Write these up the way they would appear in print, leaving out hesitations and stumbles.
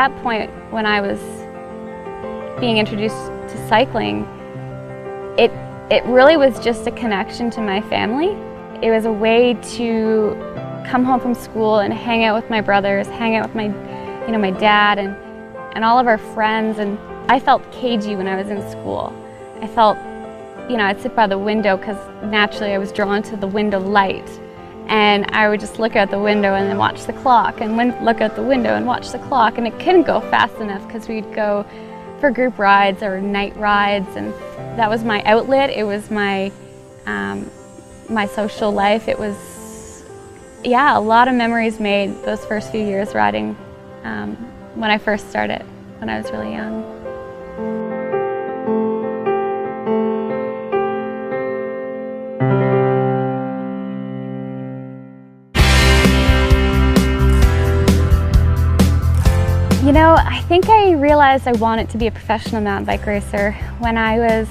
that point, when I was being introduced to cycling, it really was just a connection to my family. It was a way to come home from school and hang out with my brothers, hang out with my dad and all of our friends. And I felt cagey when I was in school. I felt, I'd sit by the window because naturally I was drawn to the window light. And I would just look out the window and then watch the clock, and look out the window and watch the clock, and it couldn't go fast enough because we'd go for group rides or night rides, and that was my outlet. It was my my social life. It was, a lot of memories made those first few years riding when I first started, when I was really young. I think I realized I wanted to be a professional mountain bike racer when I would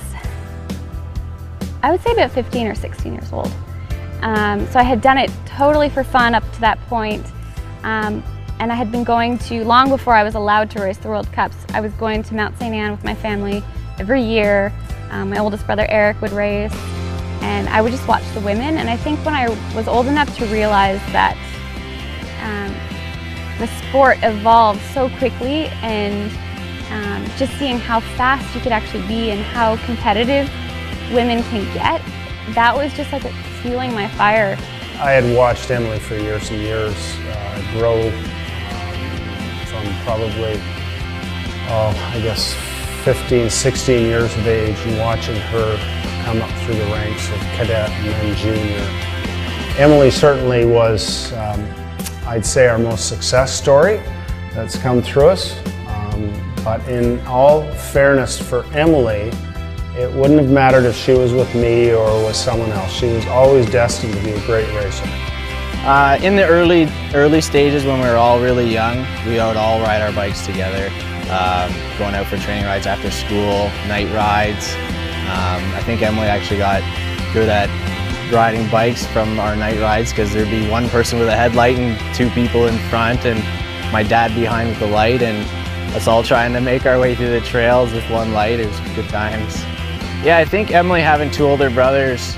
say about 15 or 16 years old. So I had done it totally for fun up to that point, and I had been going to, long before I was allowed to race the World Cups, I was going to Mount St. Anne with my family every year. My oldest brother Eric would race, and I would just watch the women. And I think when I was old enough to realize that the sport evolved so quickly, and just seeing how fast you could actually be and how competitive women can get, that was just like fueling my fire. I had watched Emily for years and years grow from probably, I guess 15, 16 years of age, and watching her come up through the ranks of cadet and then junior. Emily certainly was, I'd say, our most success story that's come through us. But in all fairness for Emily, it wouldn't have mattered if she was with me or with someone else. She was always destined to be a great racer. In the early stages, when we were all really young, we would all ride our bikes together, going out for training rides after school, night rides. I think Emily actually got good at riding bikes from our night rides, because there'd be one person with a headlight and two people in front and my dad behind with the light, and us all trying to make our way through the trails with one light. It was good times. Yeah, I think Emily having two older brothers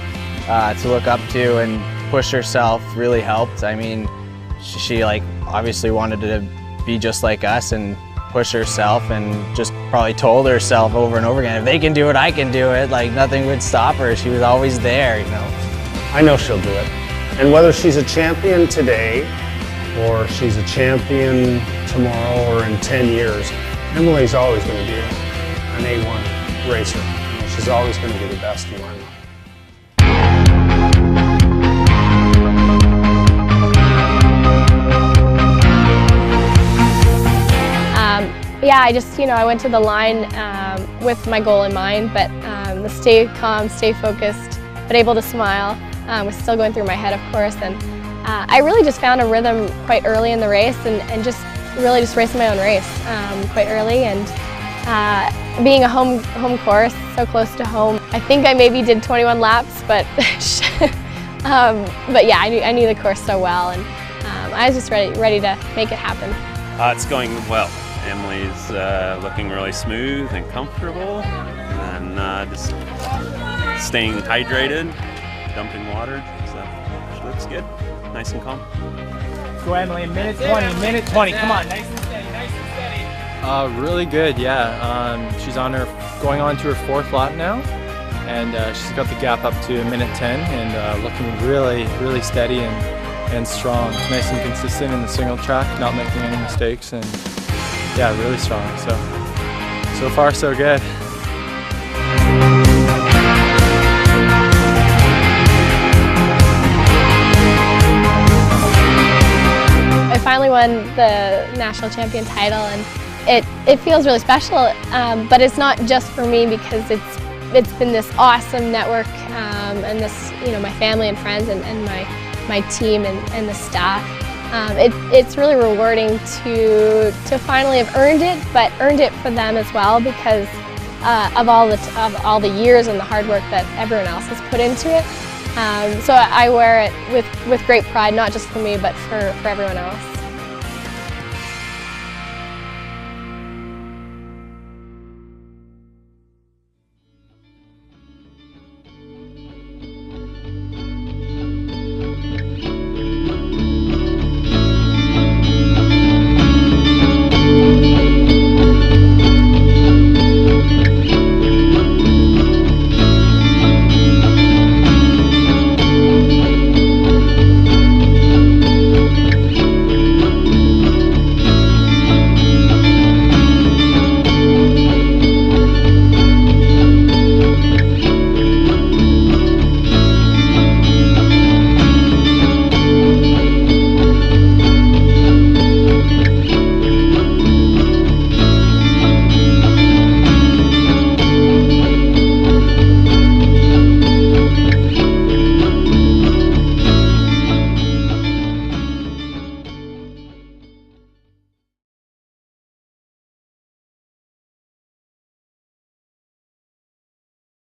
to look up to and push herself really helped. I mean, she obviously wanted to be just like us and push herself, and just probably told herself over and over again, if they can do it, I can do it. Like, nothing would stop her. She was always there, I know she'll do it. And whether she's a champion today or she's a champion tomorrow or in 10 years, Emily's always going to be an A1 racer. She's always going to be the best in my mind. Yeah, I went to the line with my goal in mind, but to stay calm, stay focused, but able to smile was still going through my head, of course. And I really just found a rhythm quite early in the race, and just really just racing my own race quite early. And being a home course, so close to home, I think I maybe did 21 laps, but yeah, I knew the course so well, and I was just ready to make it happen. It's going well. Emily's looking really smooth and comfortable, and just staying hydrated, dumping water, so she looks good, nice and calm. Go Emily, minute 20, come on, nice and steady, nice and steady. Really good, yeah. She's going on to her 4th lap now, and she's got the gap up to minute 10, and looking really steady and strong. Nice and consistent in the single track, not making any mistakes, and yeah, really strong. So far so good. I finally won the national champion title, and it feels really special, but it's not just for me, because it's been this awesome network, and this, my family and friends and my team and the staff. It's really rewarding to finally have earned it, but earned it for them as well, because of all the years and the hard work that everyone else has put into it. So I wear it with great pride, not just for me, but for everyone else.